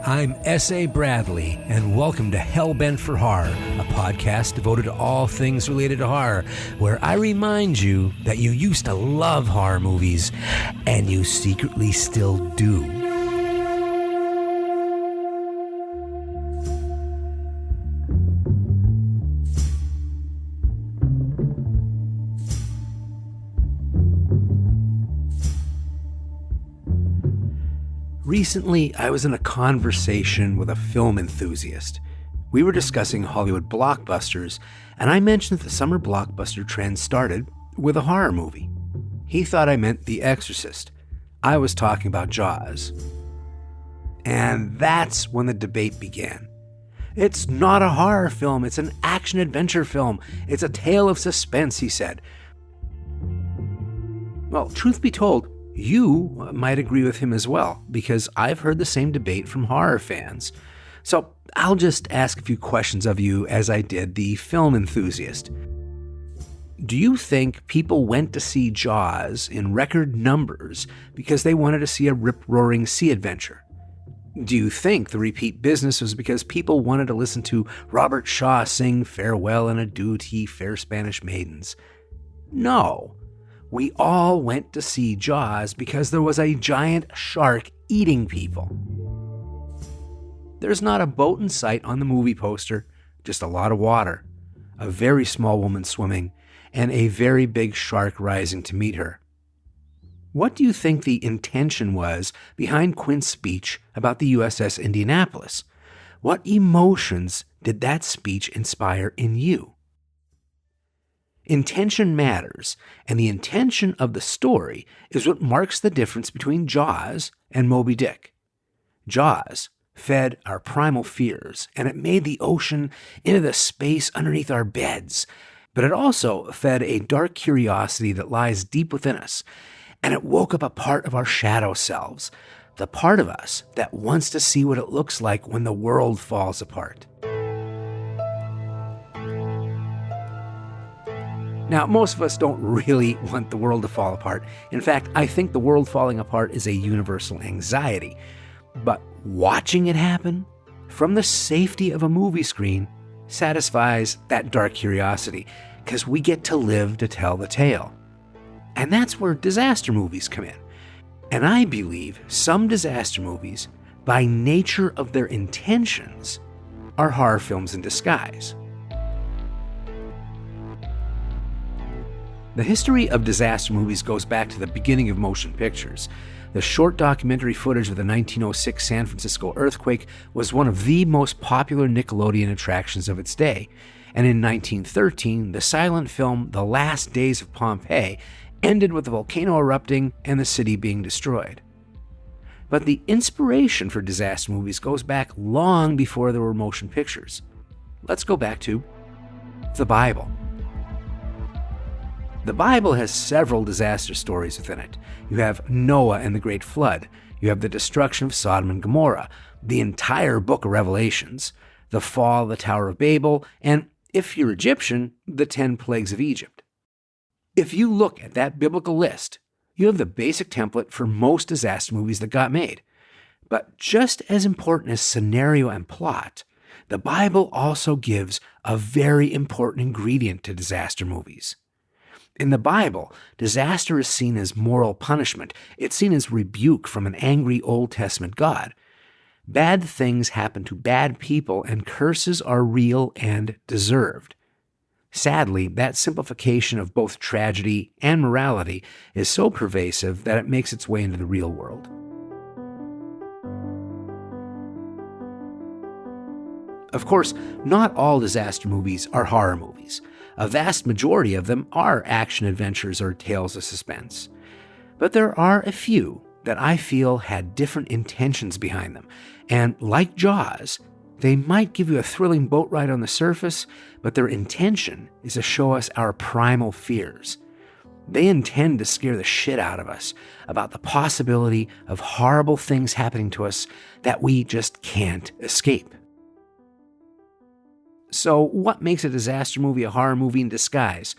I'm S.A. Bradley, and welcome to Hellbent for Horror, a podcast devoted to all things related to horror, where I remind you that you used to love horror movies, and you secretly still do. Recently, I was in a conversation with a film enthusiast. We were discussing Hollywood blockbusters, and I mentioned that the summer blockbuster trend started with a horror movie. He thought I meant The Exorcist. I was talking about Jaws. And that's when the debate began. It's not a horror film, it's an action-adventure film. It's a tale of suspense, he said. Well, truth be told, you might agree with him as well, because I've heard the same debate from horror fans. So I'll just ask a few questions of you as I did the film enthusiast. Do you think people went to see Jaws in record numbers because they wanted to see a rip-roaring sea adventure? Do you think the repeat business was because people wanted to listen to Robert Shaw sing Farewell and Adieu to Ye Fair Spanish Maidens? No. We all went to see Jaws because there was a giant shark eating people. There's not a boat in sight on the movie poster, just a lot of water, a very small woman swimming, and a very big shark rising to meet her. What do you think the intention was behind Quint's speech about the USS Indianapolis? What emotions did that speech inspire in you? Intention matters, and the intention of the story is what marks the difference between Jaws and Moby Dick. Jaws fed our primal fears, and it made the ocean into the space underneath our beds. But it also fed a dark curiosity that lies deep within us, and it woke up a part of our shadow selves, the part of us that wants to see what it looks like when the world falls apart. Now, most of us don't really want the world to fall apart. In fact, I think the world falling apart is a universal anxiety. But watching it happen from the safety of a movie screen satisfies that dark curiosity, because we get to live to tell the tale. And that's where disaster movies come in. And I believe some disaster movies, by nature of their intentions, are horror films in disguise. The history of disaster movies goes back to the beginning of motion pictures. The short documentary footage of the 1906 San Francisco earthquake was one of the most popular Nickelodeon attractions of its day. And in 1913, the silent film The Last Days of Pompeii ended with the volcano erupting and the city being destroyed. But the inspiration for disaster movies goes back long before there were motion pictures. Let's go back to the Bible. The Bible has several disaster stories within it. You have Noah and the Great Flood. You have the destruction of Sodom and Gomorrah, the entire book of Revelations, the fall of the Tower of Babel, and, if you're Egyptian, the 10 plagues of Egypt. If you look at that biblical list, you have the basic template for most disaster movies that got made. But just as important as scenario and plot, the Bible also gives a very important ingredient to disaster movies. In the Bible, disaster is seen as moral punishment. It's seen as rebuke from an angry Old Testament God. Bad things happen to bad people, and curses are real and deserved. Sadly, that simplification of both tragedy and morality is so pervasive that it makes its way into the real world. Of course, not all disaster movies are horror movies. A vast majority of them are action adventures or tales of suspense. But there are a few that I feel had different intentions behind them. And like Jaws, they might give you a thrilling boat ride on the surface, but their intention is to show us our primal fears. They intend to scare the shit out of us about the possibility of horrible things happening to us that we just can't escape. So what makes a disaster movie a horror movie in disguise?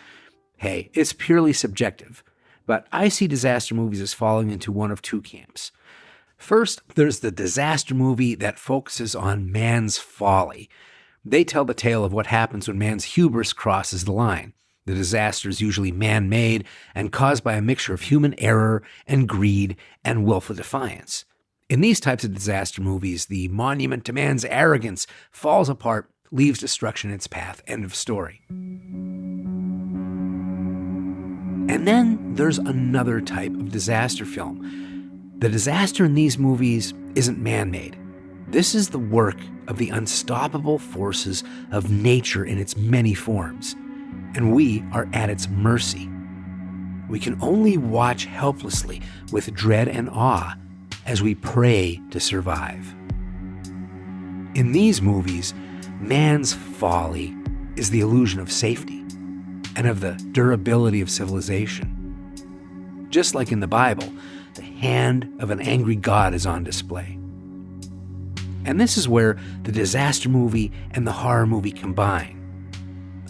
Hey, it's purely subjective, but I see disaster movies as falling into one of two camps. First, there's the disaster movie that focuses on man's folly. They tell the tale of what happens when man's hubris crosses the line. The disaster is usually man-made and caused by a mixture of human error and greed and willful defiance. In these types of disaster movies, the monument to man's arrogance falls apart, leaves destruction in its path. End of story. And then there's another type of disaster film. The disaster in these movies isn't man-made. This is the work of the unstoppable forces of nature in its many forms, and we are at its mercy. We can only watch helplessly with dread and awe as we pray to survive. In these movies, man's folly is the illusion of safety and of the durability of civilization. Just like in the Bible, the hand of an angry God is on display. And this is where the disaster movie and the horror movie combine.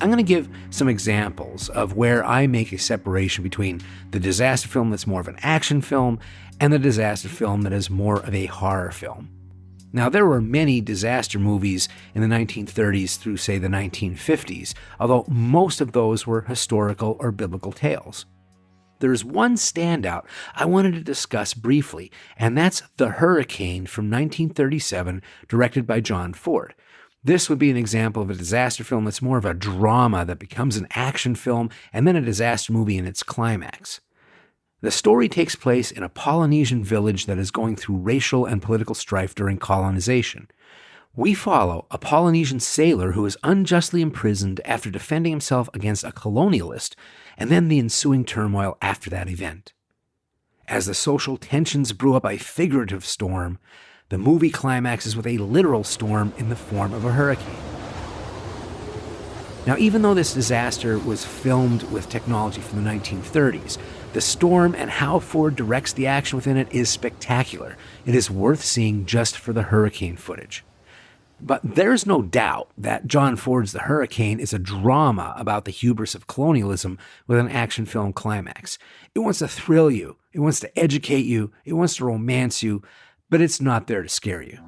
I'm going to give some examples of where I make a separation between the disaster film that's more of an action film and the disaster film that is more of a horror film. Now, there were many disaster movies in the 1930s through, say, the 1950s, although most of those were historical or biblical tales. There's one standout I wanted to discuss briefly, and that's The Hurricane from 1937, directed by John Ford. This would be an example of a disaster film that's more of a drama that becomes an action film and then a disaster movie in its climax. The story takes place in a Polynesian village that is going through racial and political strife during colonization. We follow a Polynesian sailor who is unjustly imprisoned after defending himself against a colonialist, and then the ensuing turmoil after that event. As the social tensions brew up a figurative storm, the movie climaxes with a literal storm in the form of a hurricane. Now, even though this disaster was filmed with technology from the 1930s, the storm and how Ford directs the action within it is spectacular. It is worth seeing just for the hurricane footage. But there's no doubt that John Ford's The Hurricane is a drama about the hubris of colonialism with an action film climax. It wants to thrill you, it wants to educate you, it wants to romance you, but it's not there to scare you.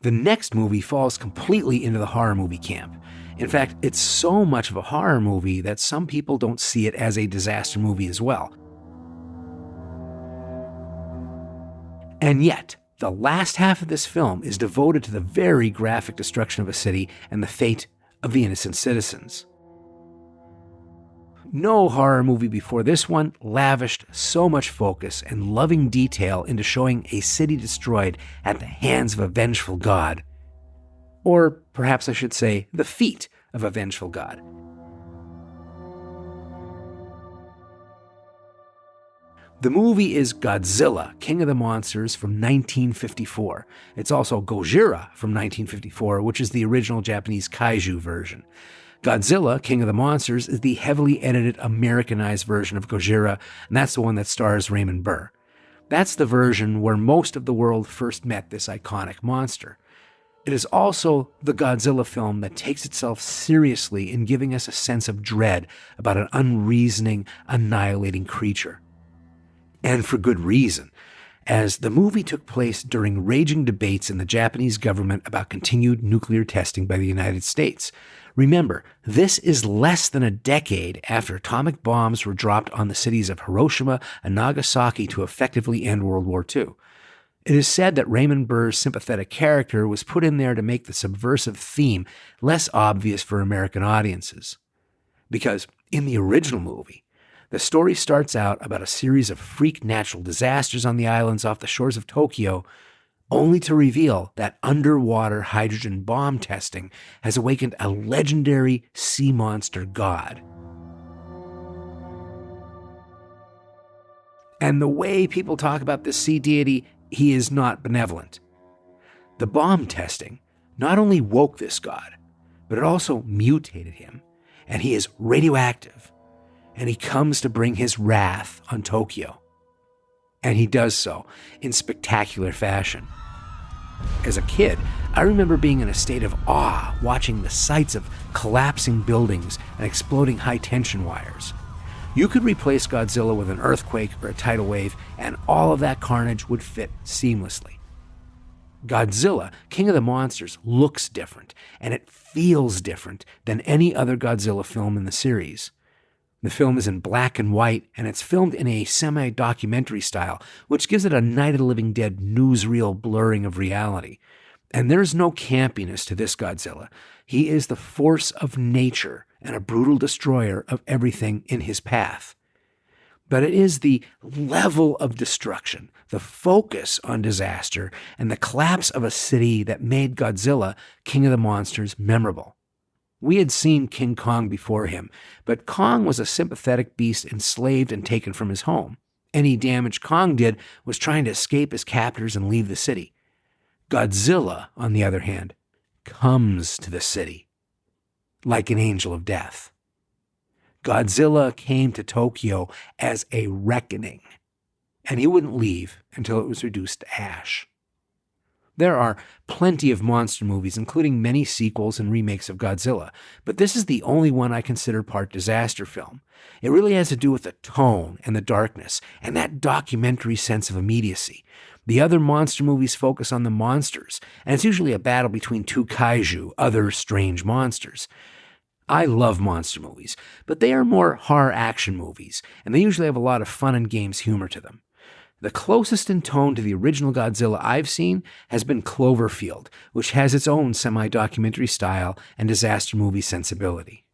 The next movie falls completely into the horror movie camp. In fact, it's so much of a horror movie that some people don't see it as a disaster movie as well. And yet, the last half of this film is devoted to the very graphic destruction of a city and the fate of the innocent citizens. No horror movie before this one lavished so much focus and loving detail into showing a city destroyed at the hands of a vengeful god. Or perhaps I should say, the feet of a vengeful god. The movie is Godzilla, King of the Monsters from 1954. It's also Gojira from 1954, which is the original Japanese kaiju version. Godzilla, King of the Monsters, is the heavily edited Americanized version of Gojira, and that's the one that stars Raymond Burr. That's the version where most of the world first met this iconic monster. It is also the Godzilla film that takes itself seriously in giving us a sense of dread about an unreasoning, annihilating creature. And for good reason, as the movie took place during raging debates in the Japanese government about continued nuclear testing by the United States. Remember, this is less than a decade after atomic bombs were dropped on the cities of Hiroshima and Nagasaki to effectively end World War II. It is said that Raymond Burr's sympathetic character was put in there to make the subversive theme less obvious for American audiences. Because in the original movie, the story starts out about a series of freak natural disasters on the islands off the shores of Tokyo, only to reveal that underwater hydrogen bomb testing has awakened a legendary sea monster god. And the way people talk about this sea deity, he is not benevolent. The bomb testing not only woke this god, but it also mutated him, and he is radioactive, and he comes to bring his wrath on Tokyo. And he does so in spectacular fashion. As a kid, I remember being in a state of awe watching the sights of collapsing buildings and exploding high-tension wires. You could replace Godzilla with an earthquake or a tidal wave, and all of that carnage would fit seamlessly. Godzilla, King of the Monsters, looks different, and it feels different than any other Godzilla film in the series. The film is in black and white, and it's filmed in a semi-documentary style, which gives it a Night of the Living Dead newsreel blurring of reality. And there's no campiness to this Godzilla. He is the force of nature and a brutal destroyer of everything in his path. But it is the level of destruction, the focus on disaster, and the collapse of a city that made Godzilla, King of the Monsters, memorable. We had seen King Kong before him, but Kong was a sympathetic beast enslaved and taken from his home. Any damage Kong did was trying to escape his captors and leave the city. Godzilla, on the other hand, comes to the city like an angel of death. Godzilla came to Tokyo as a reckoning, and he wouldn't leave until it was reduced to ash. There are plenty of monster movies, including many sequels and remakes of Godzilla, but this is the only one I consider part disaster film. It really has to do with the tone and the darkness, and that documentary sense of immediacy. The other monster movies focus on the monsters, and it's usually a battle between two kaiju, other strange monsters. I love monster movies, but they are more horror action movies, and they usually have a lot of fun and games humor to them. The closest in tone to the original Godzilla I've seen has been Cloverfield, which has its own semi-documentary style and disaster movie sensibility.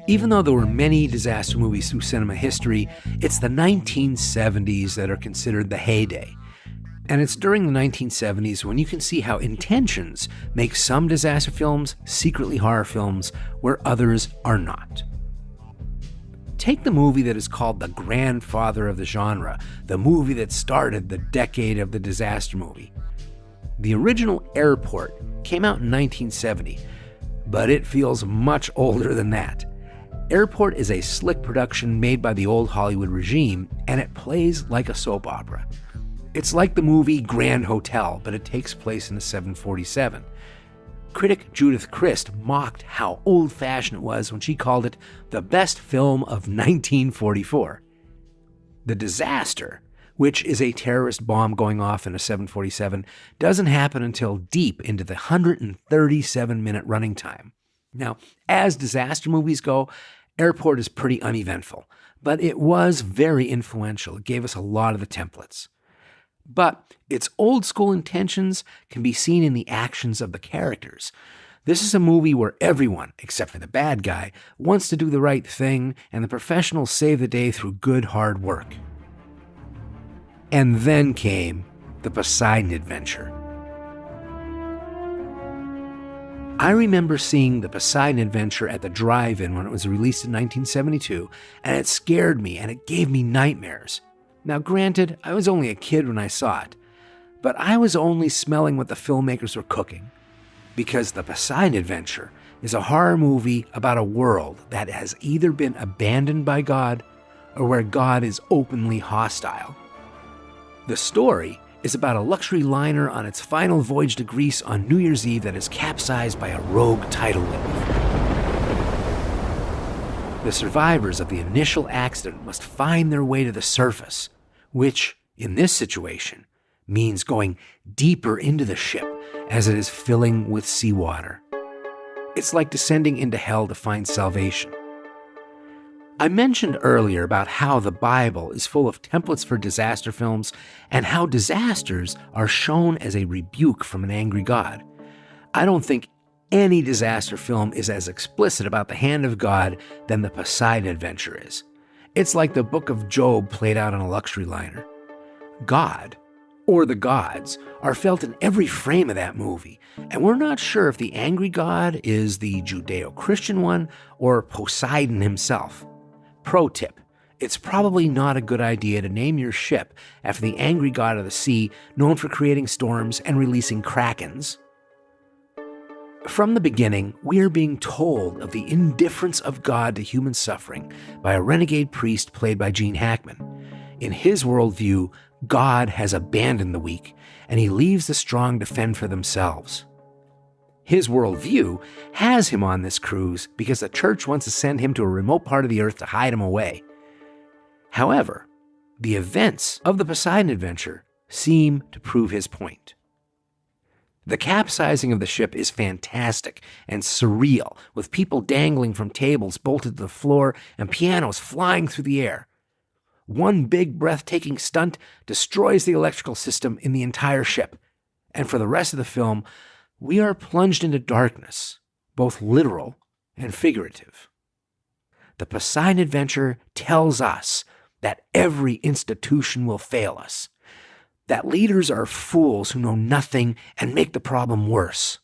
Even though there were many disaster movies through cinema history, it's the 1970s that are considered the heyday. And it's during the 1970s when you can see how intentions make some disaster films secretly horror films where others are not. Take the movie that is called the grandfather of the genre, the movie that started the decade of the disaster movie. The original Airport came out in 1970, but it feels much older than that. Airport is a slick production made by the old Hollywood regime, and it plays like a soap opera. It's like the movie Grand Hotel, but it takes place in a 747. Critic Judith Crist mocked how old-fashioned it was when she called it the best film of 1944. The disaster, which is a terrorist bomb going off in a 747, doesn't happen until deep into the 137-minute running time. Now, as disaster movies go, Airport is pretty uneventful, but it was very influential. It gave us a lot of the templates. But its old-school intentions can be seen in the actions of the characters. This is a movie where everyone, except for the bad guy, wants to do the right thing, and the professionals save the day through good, hard work. And then came the Poseidon Adventure. I remember seeing the Poseidon Adventure at the drive-in when it was released in 1972, and it scared me and it gave me nightmares. Now granted, I was only a kid when I saw it, but I was only smelling what the filmmakers were cooking. Because the Poseidon Adventure is a horror movie about a world that has either been abandoned by God or where God is openly hostile. The story is about a luxury liner on its final voyage to Greece on New Year's Eve that is capsized by a rogue tidal wave. The survivors of the initial accident must find their way to the surface, which, in this situation, means going deeper into the ship as it is filling with seawater. It's like descending into hell to find salvation. I mentioned earlier about how the Bible is full of templates for disaster films and how disasters are shown as a rebuke from an angry God. I don't think any disaster film is as explicit about the hand of God than the Poseidon Adventure is. It's like the Book of Job played out on a luxury liner. God, or the gods, are felt in every frame of that movie, and we're not sure if the angry God is the Judeo-Christian one or Poseidon himself. Pro tip: it's probably not a good idea to name your ship after the angry god of the sea, known for creating storms and releasing krakens. From the beginning, we are being told of the indifference of God to human suffering by a renegade priest played by Gene Hackman. In his worldview, God has abandoned the weak, and he leaves the strong to fend for themselves. His worldview has him on this cruise because the church wants to send him to a remote part of the earth to hide him away. However, the events of the Poseidon Adventure seem to prove his point. The capsizing of the ship is fantastic and surreal, with people dangling from tables bolted to the floor and pianos flying through the air. One big breathtaking stunt destroys the electrical system in the entire ship, and for the rest of the film, we are plunged into darkness, both literal and figurative. The Poseidon Adventure tells us that every institution will fail us, that leaders are fools who know nothing and make the problem worse,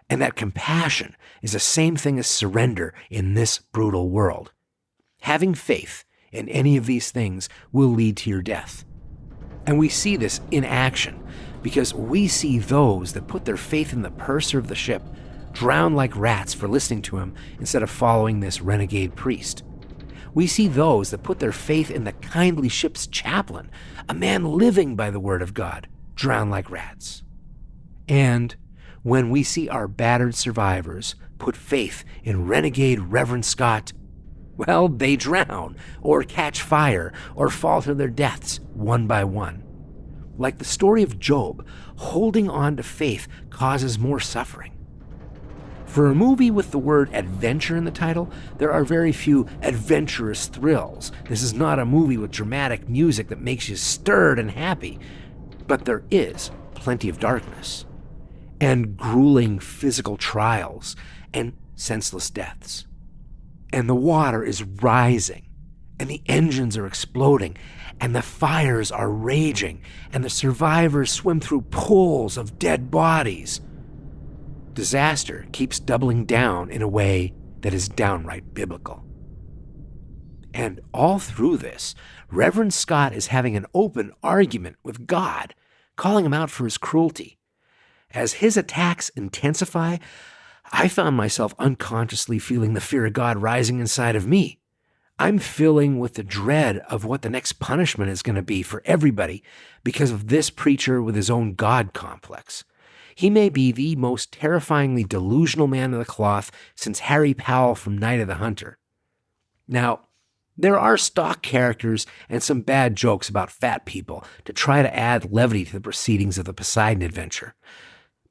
and that compassion is the same thing as surrender in this brutal world. Having faith in any of these things will lead to your death. And we see this in action because we see those that put their faith in the purser of the ship drown like rats for listening to him instead of following this renegade priest. We see those that put their faith in the kindly ship's chaplain, a man living by the word of God, drown like rats. And when we see our battered survivors put faith in renegade Reverend Scott, well, they drown, or catch fire, or fall to their deaths one by one. Like the story of Job, holding on to faith causes more suffering. For a movie with the word adventure in the title, there are very few adventurous thrills. This is not a movie with dramatic music that makes you stirred and happy, but there is plenty of darkness, and grueling physical trials, and senseless deaths. And the water is rising, and the engines are exploding, and the fires are raging, and the survivors swim through pools of dead bodies. Disaster keeps doubling down in a way that is downright biblical. And all through this, Reverend Scott is having an open argument with God, calling him out for his cruelty. As his attacks intensify, I found myself unconsciously feeling the fear of God rising inside of me. I'm filling with the dread of what the next punishment is going to be for everybody because of this preacher with his own God complex. He may be the most terrifyingly delusional man of the cloth since Harry Powell from Night of the Hunter. Now, there are stock characters and some bad jokes about fat people to try to add levity to the proceedings of the Poseidon Adventure.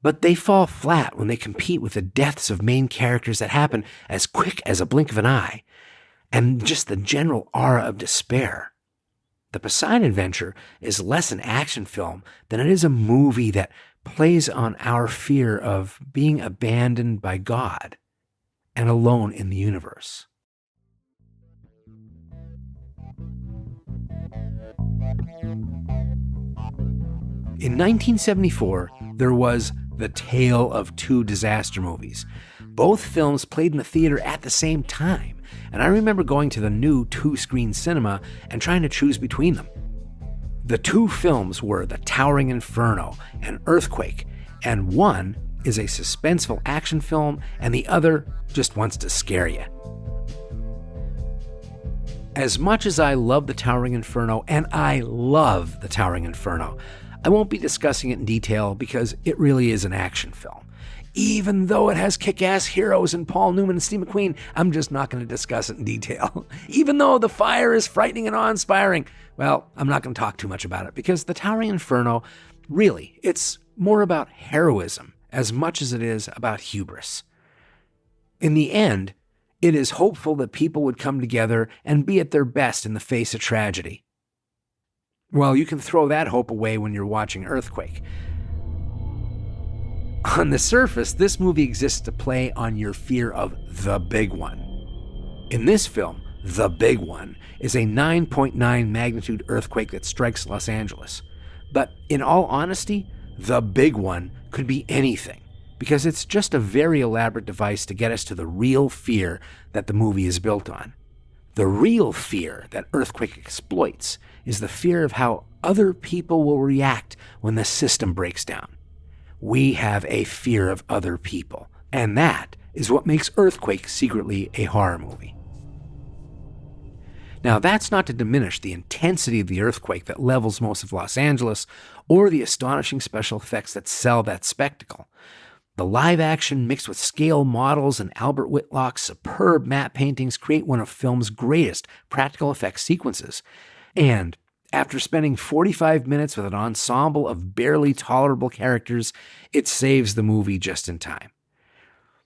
But they fall flat when they compete with the deaths of main characters that happen as quick as a blink of an eye, and just the general aura of despair. The Poseidon Adventure is less an action film than it is a movie that plays on our fear of being abandoned by God and alone in the universe. In 1974, there was The Tale of Two Disaster Movies. Both films played in the theater at the same time, and I remember going to the new 2-screen cinema and trying to choose between them. The two films were The Towering Inferno and Earthquake, and one is a suspenseful action film and the other just wants to scare you. As much as I love The Towering Inferno, and I love The Towering Inferno, I won't be discussing it in detail because it really is an action film. Even though it has kick-ass heroes and Paul Newman and Steve McQueen, I'm just not going to discuss it in detail. Even though the fire is frightening and awe-inspiring, well, I'm not going to talk too much about it because The Towering Inferno, really, it's more about heroism as much as it is about hubris. In the end, it is hopeful that people would come together and be at their best in the face of tragedy. Well, you can throw that hope away when you're watching Earthquake. On the surface, this movie exists to play on your fear of the big one. In this film, the big one is a 9.9 magnitude earthquake that strikes Los Angeles. But in all honesty, the big one could be anything, because it's just a very elaborate device to get us to the real fear that the movie is built on. The real fear that Earthquake exploits is the fear of how other people will react when the system breaks down. We have a fear of other people, and that is what makes Earthquake secretly a horror movie. Now, that's not to diminish the intensity of the earthquake that levels most of Los Angeles, or the astonishing special effects that sell that spectacle. The live action mixed with scale models and Albert Whitlock's superb matte paintings create one of film's greatest practical effects sequences. And after spending 45 minutes with an ensemble of barely tolerable characters, it saves the movie just in time.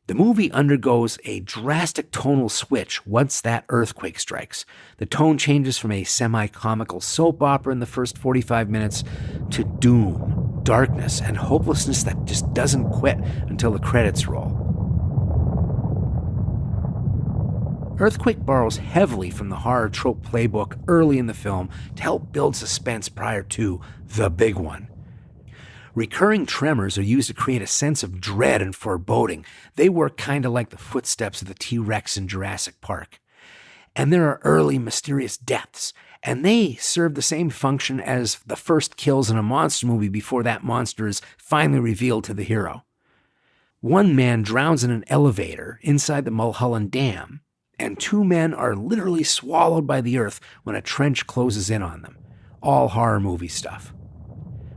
The movie undergoes a drastic tonal switch once that earthquake strikes. The tone changes from a semi-comical soap opera in the first 45 minutes to doom, darkness, and hopelessness that just doesn't quit until the credits roll. Earthquake borrows heavily from the horror trope playbook early in the film to help build suspense prior to the big one. Recurring tremors are used to create a sense of dread and foreboding. They work kind of like the footsteps of the T-Rex in Jurassic Park. And there are early mysterious deaths, and they serve the same function as the first kills in a monster movie before that monster is finally revealed to the hero. One man drowns in an elevator inside the Mulholland Dam, and 2 men are literally swallowed by the earth when a trench closes in on them. All horror movie stuff.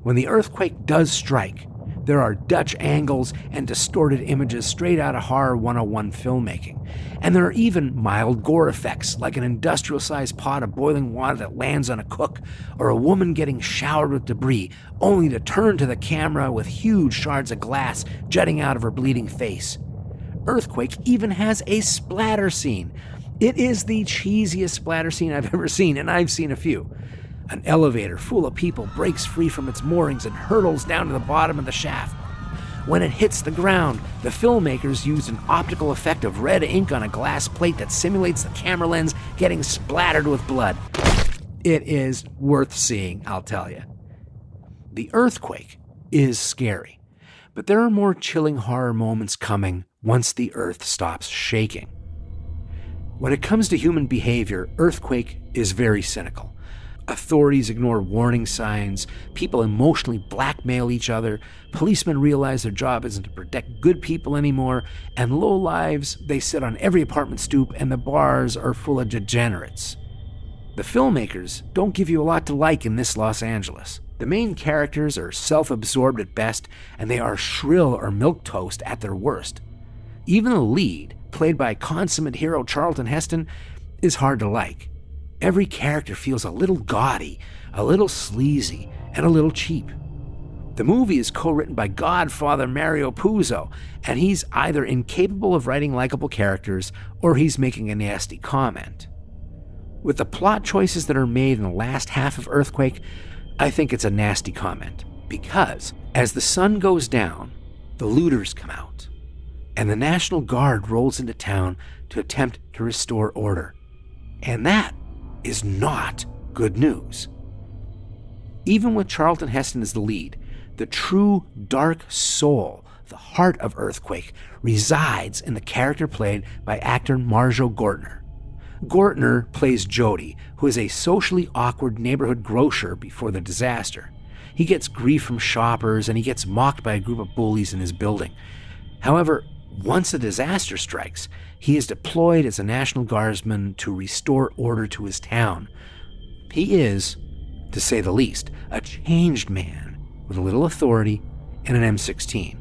When the earthquake does strike, there are Dutch angles and distorted images straight out of Horror 101 filmmaking. And there are even mild gore effects, like an industrial-sized pot of boiling water that lands on a cook, or a woman getting showered with debris, only to turn to the camera with huge shards of glass jutting out of her bleeding face. Earthquake even has a splatter scene. It is the cheesiest splatter scene I've ever seen, and I've seen a few. An elevator full of people breaks free from its moorings and hurtles down to the bottom of the shaft. When it hits the ground, the filmmakers used an optical effect of red ink on a glass plate that simulates the camera lens getting splattered with blood. It is worth seeing, I'll tell you. The earthquake is scary, but there are more chilling horror moments coming once the earth stops shaking. When it comes to human behavior, Earthquake is very cynical. Authorities ignore warning signs, people emotionally blackmail each other, policemen realize their job isn't to protect good people anymore, and lowlives, they sit on every apartment stoop, and the bars are full of degenerates. The filmmakers don't give you a lot to like in this Los Angeles. The main characters are self-absorbed at best, and they are shrill or milquetoast at their worst. Even the lead, played by consummate hero Charlton Heston, is hard to like. Every character feels a little gaudy, a little sleazy, and a little cheap. The movie is co-written by Godfather Mario Puzo, and he's either incapable of writing likable characters or he's making a nasty comment. With the plot choices that are made in the last half of Earthquake, I think it's a nasty comment, because as the sun goes down, the looters come out, and the National Guard rolls into town to attempt to restore order. And that is not good news. Even with Charlton Heston as the lead, the true dark soul, the heart of Earthquake, resides in the character played by actor Marjo Gortner. Gortner plays Jody, who is a socially awkward neighborhood grocer before the disaster. He gets grief from shoppers and he gets mocked by a group of bullies in his building. However, once a disaster strikes, he is deployed as a National Guardsman to restore order to his town. He is, to say the least, a changed man with a little authority and an M16.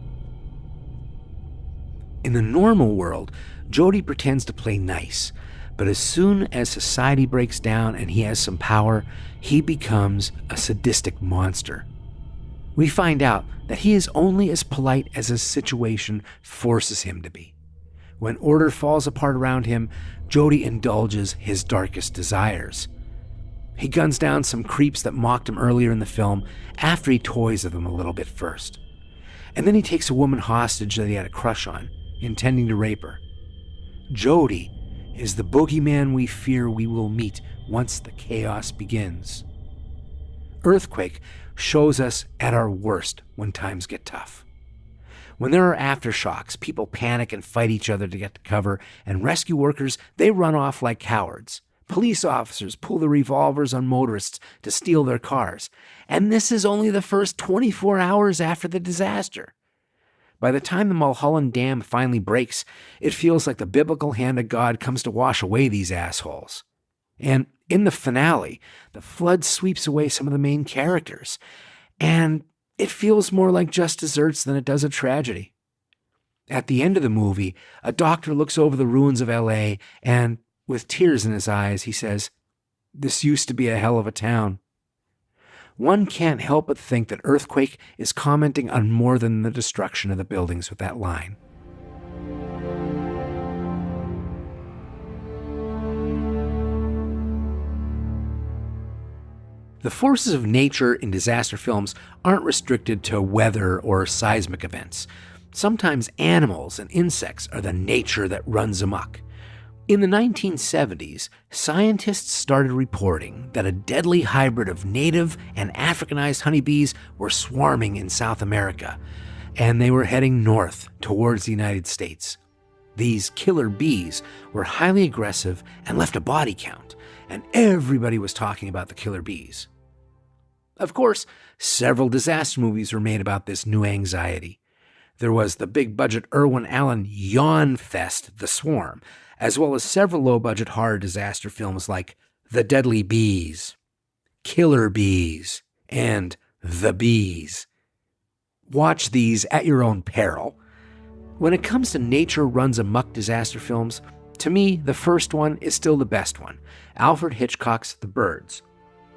In the normal world, Jody pretends to play nice, but as soon as society breaks down and he has some power, he becomes a sadistic monster. We find out that he is only as polite as his situation forces him to be. When order falls apart around him, Jody indulges his darkest desires. He guns down some creeps that mocked him earlier in the film after he toys with them a little bit first. And then he takes a woman hostage that he had a crush on, intending to rape her. Jody is the boogeyman we fear we will meet once the chaos begins. Earthquake shows us at our worst when times get tough. When there are aftershocks, people panic and fight each other to get to cover, and rescue workers, they run off like cowards. Police officers pull their revolvers on motorists to steal their cars. And this is only the first 24 hours after the disaster. By the time the Mulholland Dam finally breaks, it feels like the biblical hand of God comes to wash away these assholes. And in the finale, the flood sweeps away some of the main characters, and it feels more like just desserts than it does a tragedy. At the end of the movie, a doctor looks over the ruins of LA and, with tears in his eyes, he says, "This used to be a hell of a town." One can't help but think that Earthquake is commenting on more than the destruction of the buildings with that line. The forces of nature in disaster films aren't restricted to weather or seismic events. Sometimes animals and insects are the nature that runs amok. In the 1970s, scientists started reporting that a deadly hybrid of native and Africanized honeybees were swarming in South America, and they were heading north towards the United States. These killer bees were highly aggressive and left a body count, and everybody was talking about the killer bees. Of course, several disaster movies were made about this new anxiety. There was the big-budget Irwin Allen yawn fest, The Swarm, as well as several low-budget horror disaster films like The Deadly Bees, Killer Bees, and The Bees. Watch these at your own peril. When it comes to nature runs amok disaster films, to me, the first one is still the best one, Alfred Hitchcock's The Birds.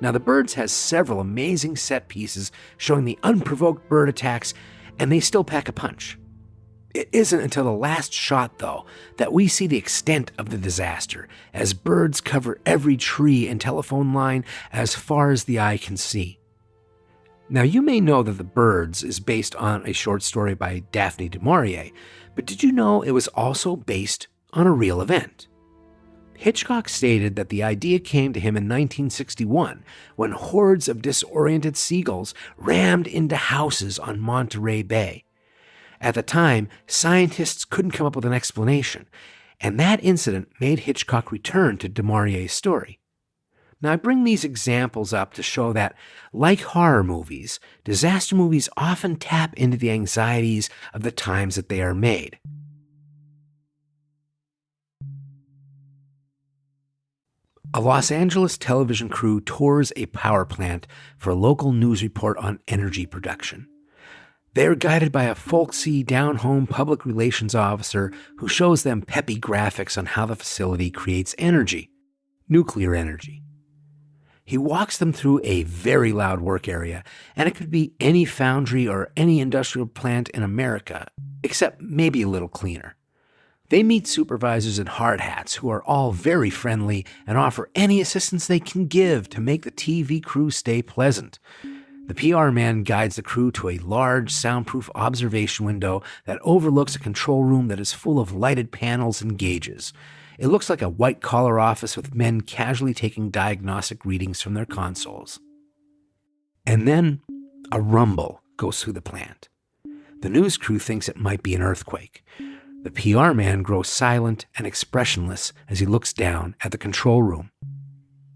Now, The Birds has several amazing set pieces showing the unprovoked bird attacks, and they still pack a punch. It isn't until the last shot, though, that we see the extent of the disaster, as birds cover every tree and telephone line as far as the eye can see. Now, you may know that The Birds is based on a short story by Daphne du Maurier, but did you know it was also based on a real event? Hitchcock stated that the idea came to him in 1961 when hordes of disoriented seagulls rammed into houses on Monterey Bay. At the time, scientists couldn't come up with an explanation, and that incident made Hitchcock return to du Maurier's story. Now, I bring these examples up to show that, like horror movies, disaster movies often tap into the anxieties of the times that they are made. A Los Angeles television crew tours a power plant for a local news report on energy production. They are guided by a folksy, down-home public relations officer who shows them peppy graphics on how the facility creates energy, nuclear energy. He walks them through a very loud work area, and it could be any foundry or any industrial plant in America, except maybe a little cleaner. They meet supervisors in hard hats who are all very friendly and offer any assistance they can give to make the TV crew stay pleasant. The PR man guides the crew to a large, soundproof observation window that overlooks a control room that is full of lighted panels and gauges. It looks like a white-collar office with men casually taking diagnostic readings from their consoles. And then a rumble goes through the plant. The news crew thinks it might be an earthquake. The PR man grows silent and expressionless as he looks down at the control room.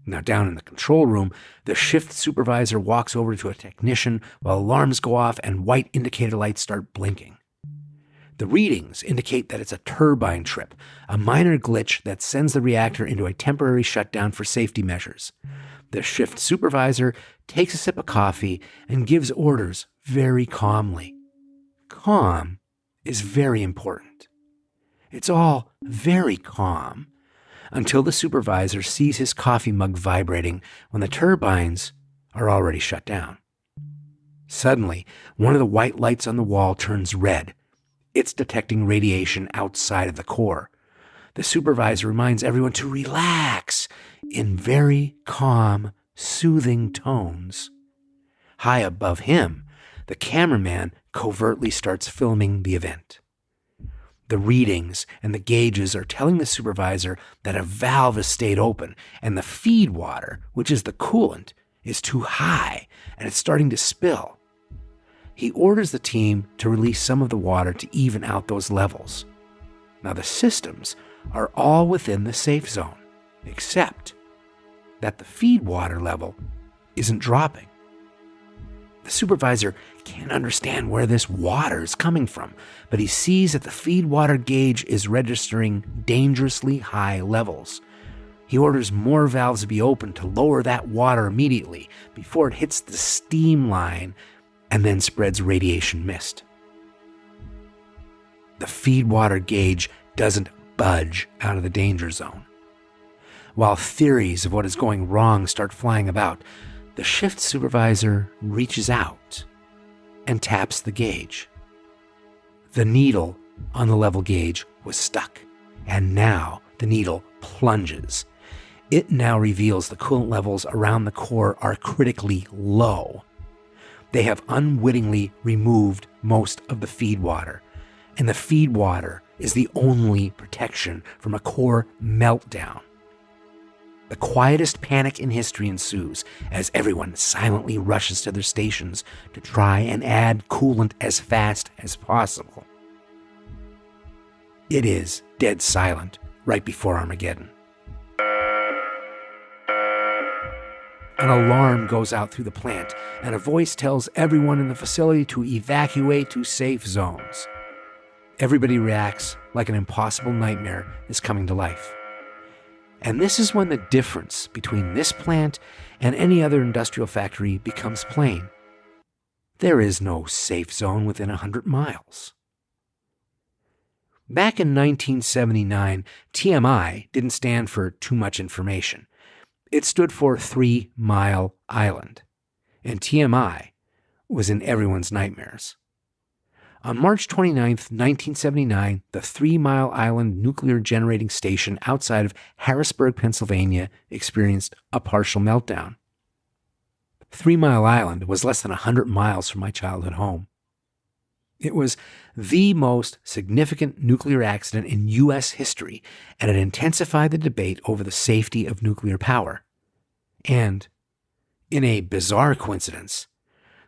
Now, down in the control room, the shift supervisor walks over to a technician while alarms go off and white indicator lights start blinking. The readings indicate that it's a turbine trip, a minor glitch that sends the reactor into a temporary shutdown for safety measures. The shift supervisor takes a sip of coffee and gives orders very calmly. Calm is very important. It's all very calm until the supervisor sees his coffee mug vibrating when the turbines are already shut down. Suddenly, one of the white lights on the wall turns red. It's detecting radiation outside of the core. The supervisor reminds everyone to relax in very calm, soothing tones. High above him, the cameraman covertly starts filming the event. The readings and the gauges are telling the supervisor that a valve has stayed open and the feed water, which is the coolant, is too high and it's starting to spill. He orders the team to release some of the water to even out those levels. Now, the systems are all within the safe zone, except that the feed water level isn't dropping. The supervisor can't understand where this water is coming from, but he sees that the feed water gauge is registering dangerously high levels. He orders more valves to be opened to lower that water immediately before it hits the steam line and then spreads radiation mist. The feed water gauge doesn't budge out of the danger zone. While theories of what is going wrong start flying about, the shift supervisor reaches out and taps the gauge. The needle on the level gauge was stuck, and now the needle plunges. It now reveals the coolant levels around the core are critically low. They have unwittingly removed most of the feed water, and the feed water is the only protection from a core meltdown. The quietest panic in history ensues as everyone silently rushes to their stations to try and add coolant as fast as possible. It is dead silent right before Armageddon. An alarm goes out through the plant, and a voice tells everyone in the facility to evacuate to safe zones. Everybody reacts like an impossible nightmare is coming to life. And this is when the difference between this plant and any other industrial factory becomes plain. There is no safe zone within 100 miles. Back in 1979, TMI didn't stand for too much information. It stood for 3 Mile Island, and TMI was in everyone's nightmares. On March 29, 1979, the 3 Mile Island nuclear generating station outside of Harrisburg, Pennsylvania, experienced a partial meltdown. 3 Mile Island was less than 100 miles from my childhood home. It was the most significant nuclear accident in U.S. history, and it intensified the debate over the safety of nuclear power. And, in a bizarre coincidence,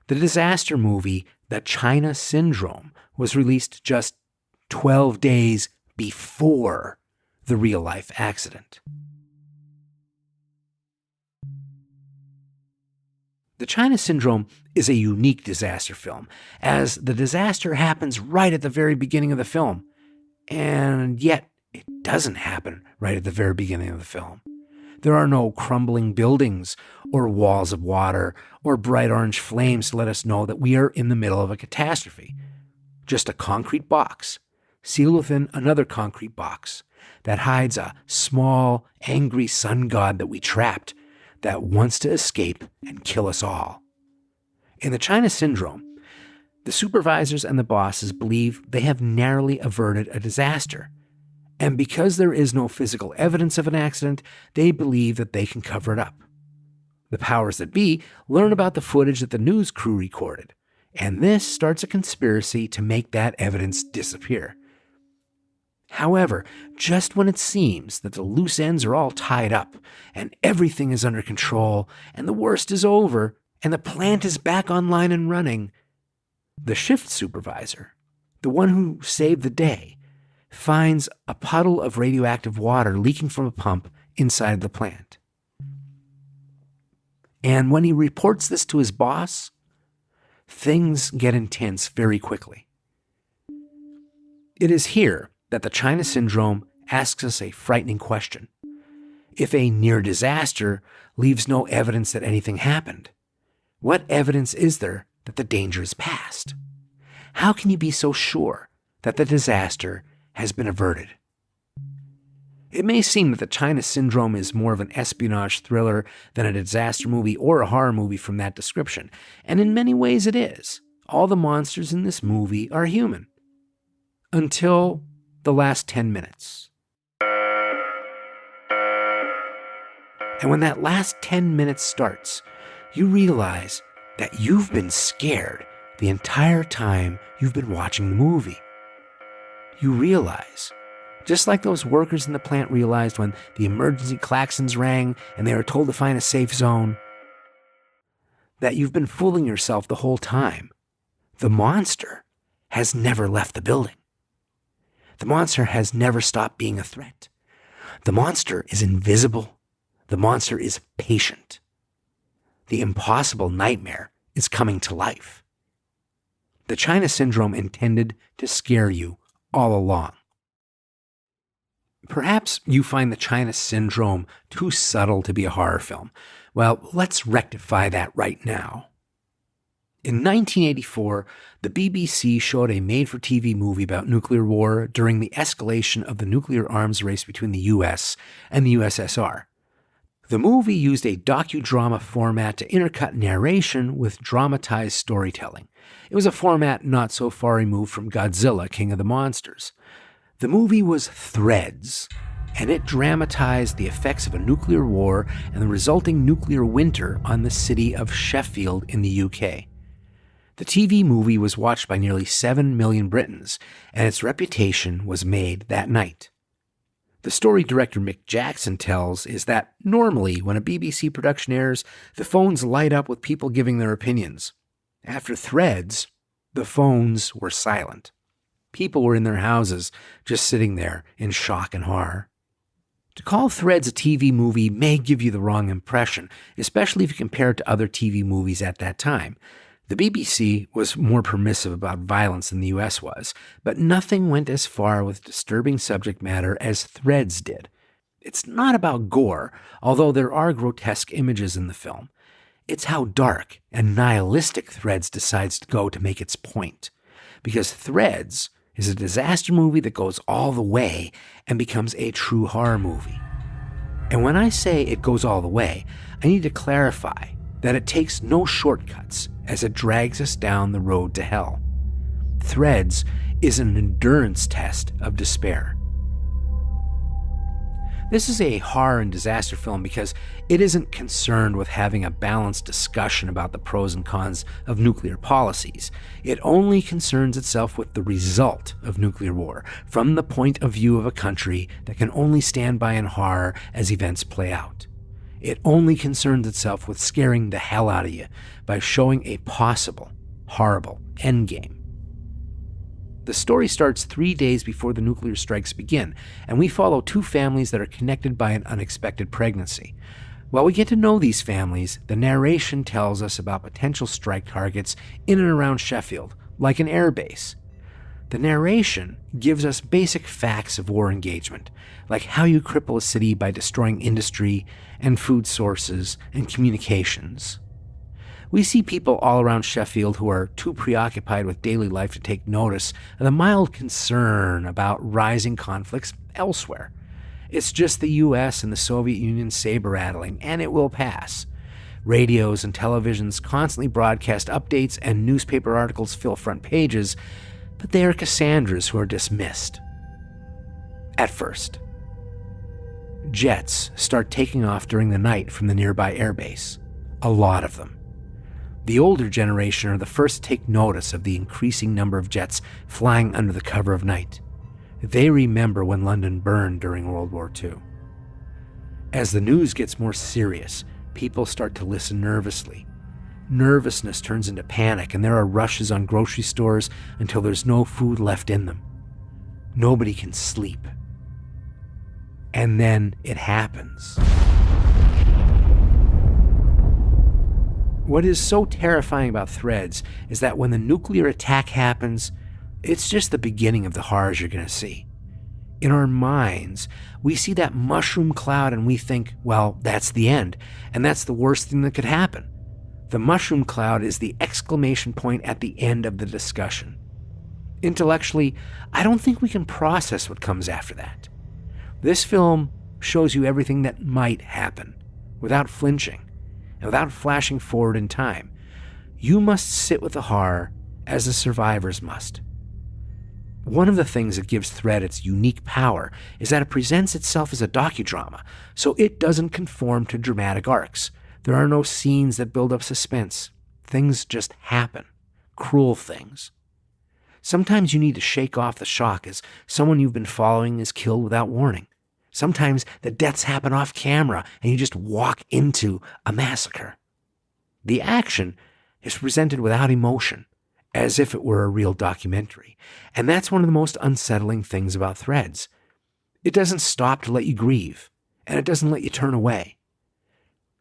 the disaster movie The China Syndrome was released just 12 days before the real-life accident. The China Syndrome is a unique disaster film, as the disaster happens right at the very beginning of the film, and yet it doesn't happen right at the very beginning of the film. There are no crumbling buildings or walls of water or bright orange flames to let us know that we are in the middle of a catastrophe. Just a concrete box, sealed within another concrete box, that hides a small, angry sun god that we trapped, that wants to escape and kill us all. In the China Syndrome, the supervisors and the bosses believe they have narrowly averted a disaster. And because there is no physical evidence of an accident, they believe that they can cover it up. The powers that be learn about the footage that the news crew recorded, and this starts a conspiracy to make that evidence disappear. However, just when it seems that the loose ends are all tied up, and everything is under control, and the worst is over, and the plant is back online and running, the shift supervisor, the one who saved the day, finds a puddle of radioactive water leaking from a pump inside the plant. And when he reports this to his boss, things get intense very quickly. It is here that the China Syndrome asks us a frightening question. If a near disaster leaves no evidence that anything happened, what evidence is there that the danger is past? How can you be so sure that the disaster has been averted? It may seem that the China Syndrome is more of an espionage thriller than a disaster movie or a horror movie from that description, and in many ways it is. All the monsters in this movie are human. Until the last 10 minutes. And when that last 10 minutes starts, you realize that you've been scared the entire time you've been watching the movie. You realize, just like those workers in the plant realized when the emergency klaxons rang and they were told to find a safe zone, that you've been fooling yourself the whole time. The monster has never left the building. The monster has never stopped being a threat. The monster is invisible. The monster is patient. The impossible nightmare is coming to life. The China Syndrome intended to scare you all along. Perhaps you find the China Syndrome too subtle to be a horror film. Well, let's rectify that right now. In 1984, the BBC showed a made-for-TV movie about nuclear war during the escalation of the nuclear arms race between the US and the USSR. The movie used a docudrama format to intercut narration with dramatized storytelling. It was a format not so far removed from Godzilla, King of the Monsters. The movie was Threads, and it dramatized the effects of a nuclear war and the resulting nuclear winter on the city of Sheffield in the UK. The TV movie was watched by nearly 7 million Britons, and its reputation was made that night. The story director Mick Jackson tells is that normally when a BBC production airs, the phones light up with people giving their opinions. After Threads, the phones were silent. People were in their houses, just sitting there in shock and horror. To call Threads a TV movie may give you the wrong impression, especially if you compare it to other TV movies at that time. The BBC was more permissive about violence than the US was, but nothing went as far with disturbing subject matter as Threads did. It's not about gore, although there are grotesque images in the film. It's how dark and nihilistic Threads decides to go to make its point. Because Threads is a disaster movie that goes all the way and becomes a true horror movie. And when I say it goes all the way, I need to clarify that it takes no shortcuts as it drags us down the road to hell. Threads is an endurance test of despair. This is a horror and disaster film because it isn't concerned with having a balanced discussion about the pros and cons of nuclear policies. It only concerns itself with the result of nuclear war from the point of view of a country that can only stand by in horror as events play out. It only concerns itself with scaring the hell out of you by showing a possible, horrible endgame. The story starts 3 days before the nuclear strikes begin, and we follow two families that are connected by an unexpected pregnancy. While we get to know these families, the narration tells us about potential strike targets in and around Sheffield, like an air base. The narration gives us basic facts of war engagement, like how you cripple a city by destroying industry and food sources and communications. We see people all around Sheffield who are too preoccupied with daily life to take notice of the mild concern about rising conflicts elsewhere. It's just the US and the Soviet Union saber-rattling, and it will pass. Radios and televisions constantly broadcast updates, and newspaper articles fill front pages, but they are Cassandras who are dismissed. At first. Jets start taking off during the night from the nearby airbase. A lot of them. The older generation are the first to take notice of the increasing number of jets flying under the cover of night. They remember when London burned during World War II. As the news gets more serious, people start to listen nervously. Nervousness turns into panic, and there are rushes on grocery stores until there's no food left in them. Nobody can sleep. And then it happens. What is so terrifying about Threads is that when the nuclear attack happens, it's just the beginning of the horrors you're going to see. In our minds, we see that mushroom cloud and we think, well, that's the end, and that's the worst thing that could happen. The mushroom cloud is the exclamation point at the end of the discussion. Intellectually, I don't think we can process what comes after that. This film shows you everything that might happen, without flinching, and without flashing forward in time. You must sit with the horror as the survivors must. One of the things that gives Thread its unique power is that it presents itself as a docudrama, so it doesn't conform to dramatic arcs. There are no scenes that build up suspense. Things just happen. Cruel things. Sometimes you need to shake off the shock as someone you've been following is killed without warning. Sometimes the deaths happen off camera and you just walk into a massacre. The action is presented without emotion, as if it were a real documentary. And that's one of the most unsettling things about Threads. It doesn't stop to let you grieve, and it doesn't let you turn away.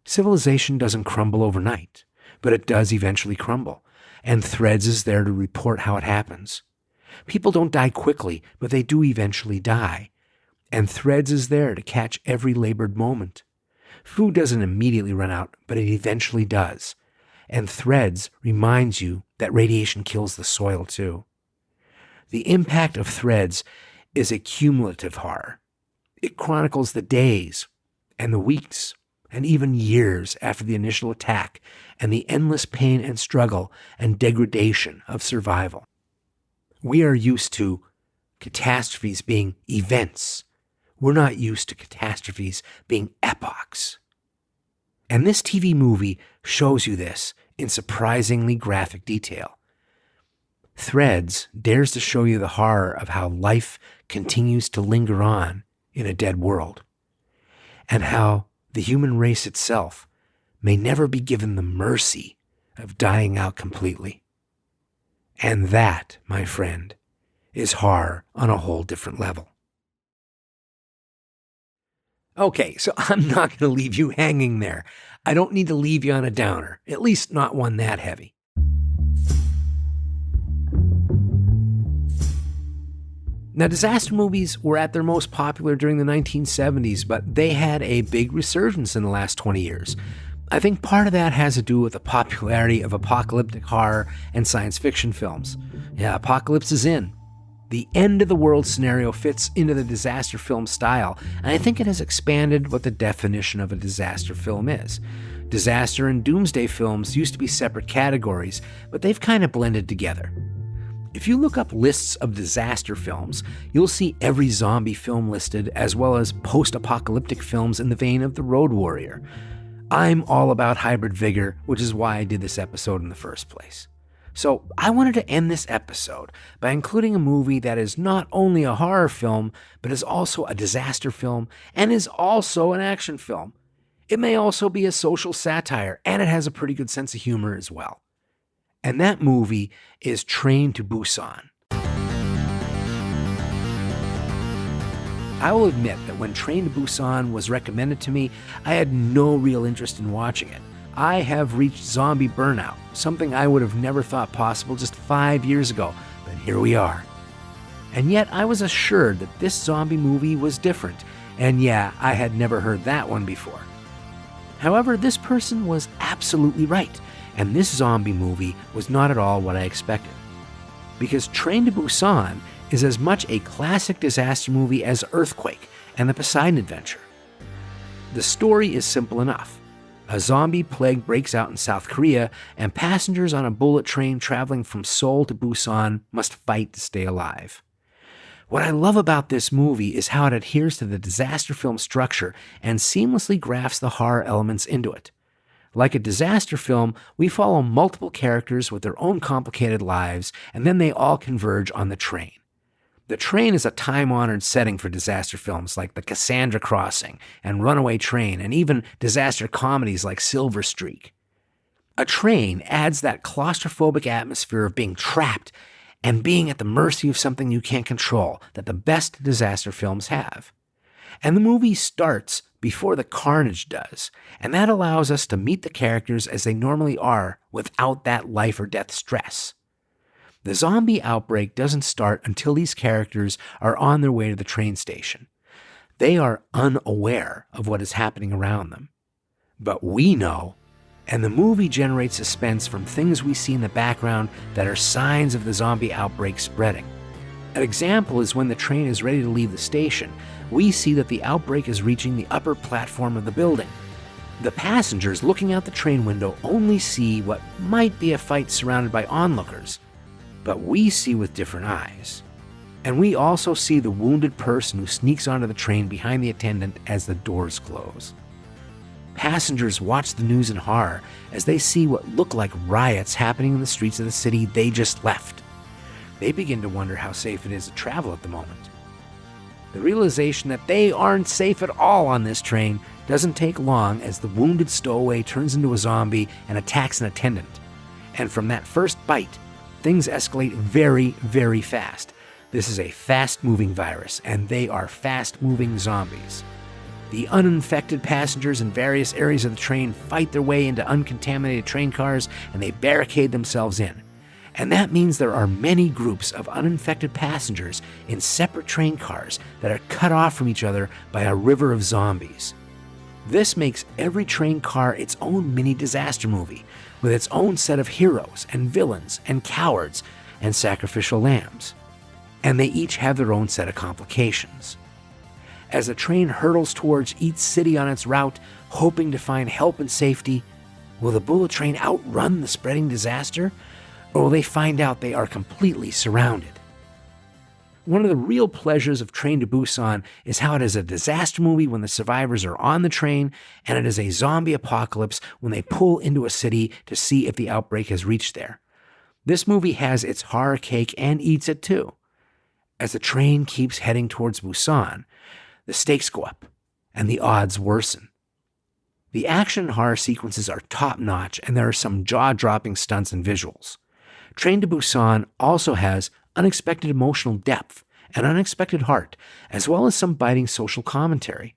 Civilization doesn't crumble overnight, but it does eventually crumble, and Threads is there to report how it happens. People don't die quickly, but they do eventually die. And Threads is there to catch every labored moment. Food doesn't immediately run out, but it eventually does. And Threads reminds you that radiation kills the soil too. The impact of Threads is a cumulative horror. It chronicles the days and the weeks and even years after the initial attack and the endless pain and struggle and degradation of survival. We are used to catastrophes being events. We're not used to catastrophes being epochs. And this TV movie shows you this in surprisingly graphic detail. Threads dares to show you the horror of how life continues to linger on in a dead world, and how the human race itself may never be given the mercy of dying out completely. And that, my friend, is horror on a whole different level. Okay, so I'm not going to leave you hanging there. I don't need to leave you on a downer, at least not one that heavy. Now, disaster movies were at their most popular during the 1970s, but they had a big resurgence in the last 20 years. I think part of that has to do with the popularity of apocalyptic horror and science fiction films. Yeah, apocalypse is in. The end of the world scenario fits into the disaster film style, and I think it has expanded what the definition of a disaster film is. Disaster and doomsday films used to be separate categories, but they've kind of blended together. If you look up lists of disaster films, you'll see every zombie film listed, as well as post-apocalyptic films in the vein of The Road Warrior. I'm all about hybrid vigor, which is why I did this episode in the first place. So I wanted to end this episode by including a movie that is not only a horror film, but is also a disaster film and is also an action film. It may also be a social satire, and it has a pretty good sense of humor as well. And that movie is Train to Busan. I will admit that when Train to Busan was recommended to me, I had no real interest in watching it. I have reached zombie burnout, something I would have never thought possible just 5 years ago, but here we are. And yet I was assured that this zombie movie was different, and yeah, I had never heard that one before. However, this person was absolutely right, and this zombie movie was not at all what I expected. Because Train to Busan is as much a classic disaster movie as Earthquake and the Poseidon Adventure. The story is simple enough. A zombie plague breaks out in South Korea, and passengers on a bullet train traveling from Seoul to Busan must fight to stay alive. What I love about this movie is how it adheres to the disaster film structure and seamlessly grafts the horror elements into it. Like a disaster film, we follow multiple characters with their own complicated lives, and then they all converge on the train. The train is a time-honored setting for disaster films like The Cassandra Crossing and Runaway Train, and even disaster comedies like Silver Streak. A train adds that claustrophobic atmosphere of being trapped and being at the mercy of something you can't control that the best disaster films have. And the movie starts before the carnage does, and that allows us to meet the characters as they normally are without that life or death stress. The zombie outbreak doesn't start until these characters are on their way to the train station. They are unaware of what is happening around them. But we know, and the movie generates suspense from things we see in the background that are signs of the zombie outbreak spreading. An example is when the train is ready to leave the station, we see that the outbreak is reaching the upper platform of the building. The passengers looking out the train window only see what might be a fight surrounded by onlookers, but we see with different eyes. And we also see the wounded person who sneaks onto the train behind the attendant as the doors close. Passengers watch the news in horror as they see what look like riots happening in the streets of the city they just left. They begin to wonder how safe it is to travel at the moment. The realization that they aren't safe at all on this train doesn't take long as the wounded stowaway turns into a zombie and attacks an attendant. And from that first bite, things escalate very, very fast. This is a fast-moving virus, and they are fast-moving zombies. The uninfected passengers in various areas of the train fight their way into uncontaminated train cars, and they barricade themselves in. And that means there are many groups of uninfected passengers in separate train cars that are cut off from each other by a river of zombies. This makes every train car its own mini disaster movie, with its own set of heroes and villains and cowards and sacrificial lambs. And they each have their own set of complications. As the train hurtles towards each city on its route, hoping to find help and safety, will the bullet train outrun the spreading disaster? Or will they find out they are completely surrounded? One of the real pleasures of Train to Busan is how it is a disaster movie when the survivors are on the train, and it is a zombie apocalypse when they pull into a city to see if the outbreak has reached there. This movie has its horror cake and eats it too. As the train keeps heading towards Busan, the stakes go up and the odds worsen. The action and horror sequences are top-notch, and there are some jaw-dropping stunts and visuals. Train to Busan also has unexpected emotional depth and unexpected heart, as well as some biting social commentary.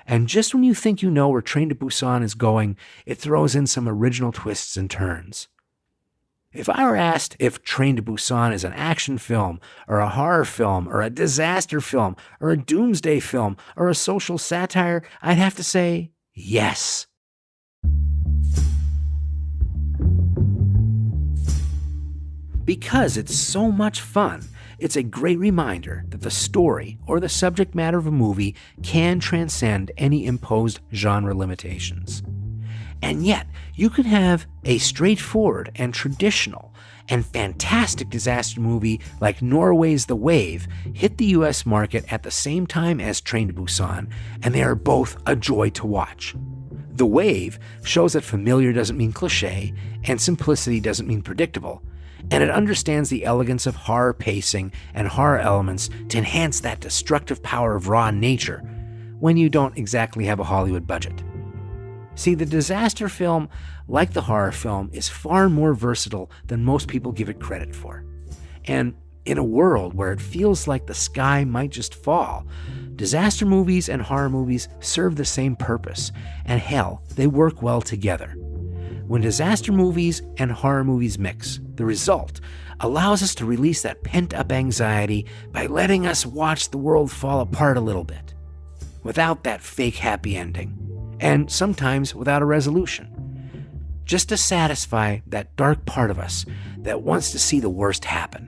And just when you think you know where Train to Busan is going, it throws in some original twists and turns. If I were asked if Train to Busan is an action film, or a horror film, or a disaster film, or a doomsday film, or a social satire, I'd have to say yes. Because it's so much fun, it's a great reminder that the story or the subject matter of a movie can transcend any imposed genre limitations. And yet, you can have a straightforward and traditional and fantastic disaster movie like Norway's The Wave hit the US market at the same time as Train to Busan, and they are both a joy to watch. The Wave shows that familiar doesn't mean cliché, and simplicity doesn't mean predictable, and it understands the elegance of horror pacing and horror elements to enhance that destructive power of raw nature when you don't exactly have a Hollywood budget. See, the disaster film, like the horror film, is far more versatile than most people give it credit for. And in a world where it feels like the sky might just fall, disaster movies and horror movies serve the same purpose, and hell, they work well together. When disaster movies and horror movies mix, the result allows us to release that pent-up anxiety by letting us watch the world fall apart a little bit, without that fake happy ending, and sometimes without a resolution, just to satisfy that dark part of us that wants to see the worst happen,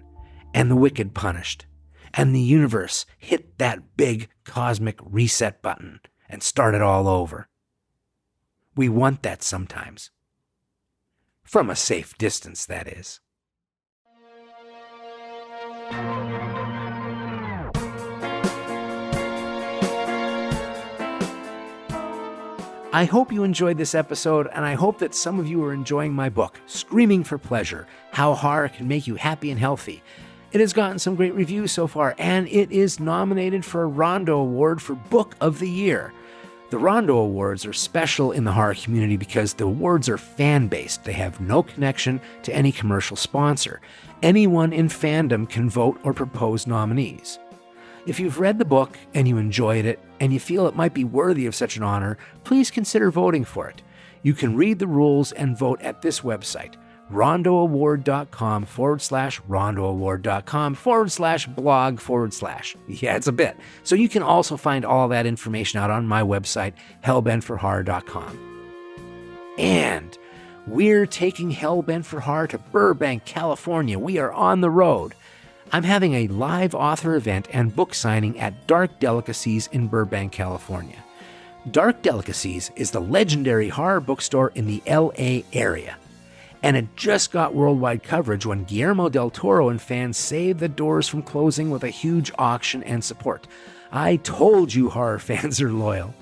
and the wicked punished, and the universe hit that big cosmic reset button and start it all over. We want that sometimes. From a safe distance, that is. I hope you enjoyed this episode, and I hope that some of you are enjoying my book, Screaming for Pleasure: How Horror Can Make You Happy and Healthy. It has gotten some great reviews so far, and it is nominated for a Rondo Award for Book of the Year. The Rondo Awards are special in the horror community because the awards are fan-based. They have no connection to any commercial sponsor. Anyone in fandom can vote or propose nominees. If you've read the book and you enjoyed it and you feel it might be worthy of such an honor, please consider voting for it. You can read the rules and vote at this website, rondoaward.com/rondoaward.com/blog/. Yeah, it's a bit. So you can also find all that information out on my website, hellbentforhorror.com. And we're taking Hellbent for Horror to Burbank, California. We are on the road. I'm having a live author event and book signing at Dark Delicacies in Burbank, California. Dark Delicacies is the legendary horror bookstore in the LA area. And it just got worldwide coverage when Guillermo del Toro and fans saved the doors from closing with a huge auction and support. I told you horror fans are loyal.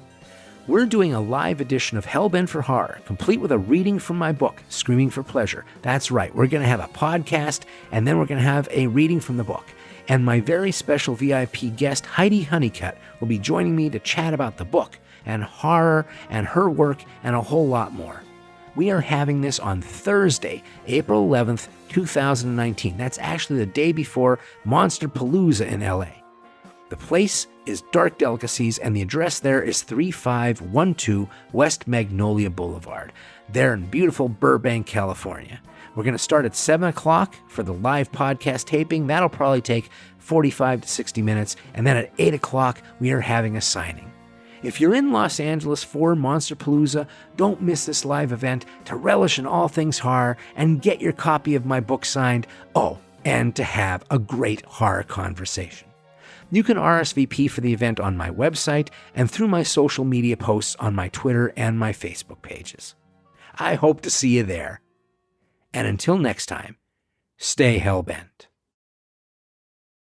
We're doing a live edition of Hellbent for Horror, complete with a reading from my book, Screaming for Pleasure. That's right, we're going to have a podcast, and then we're going to have a reading from the book. And my very special VIP guest, Heidi Honeycutt, will be joining me to chat about the book, and horror, and her work, and a whole lot more. We are having this on Thursday, April 11th, 2019. That's actually the day before Monsterpalooza in LA. The place is Dark Delicacies, and the address there is 3512 West Magnolia Boulevard. They're in beautiful Burbank, California. We're going to start at 7 o'clock for the live podcast taping. That'll probably take 45 to 60 minutes. And then at 8 o'clock, we are having a signing. If you're in Los Angeles for Monsterpalooza, don't miss this live event to relish in all things horror and get your copy of my book signed. Oh, and to have a great horror conversation. You can RSVP for the event on my website and through my social media posts on my Twitter and my Facebook pages. I hope to see you there. And until next time, stay hellbent.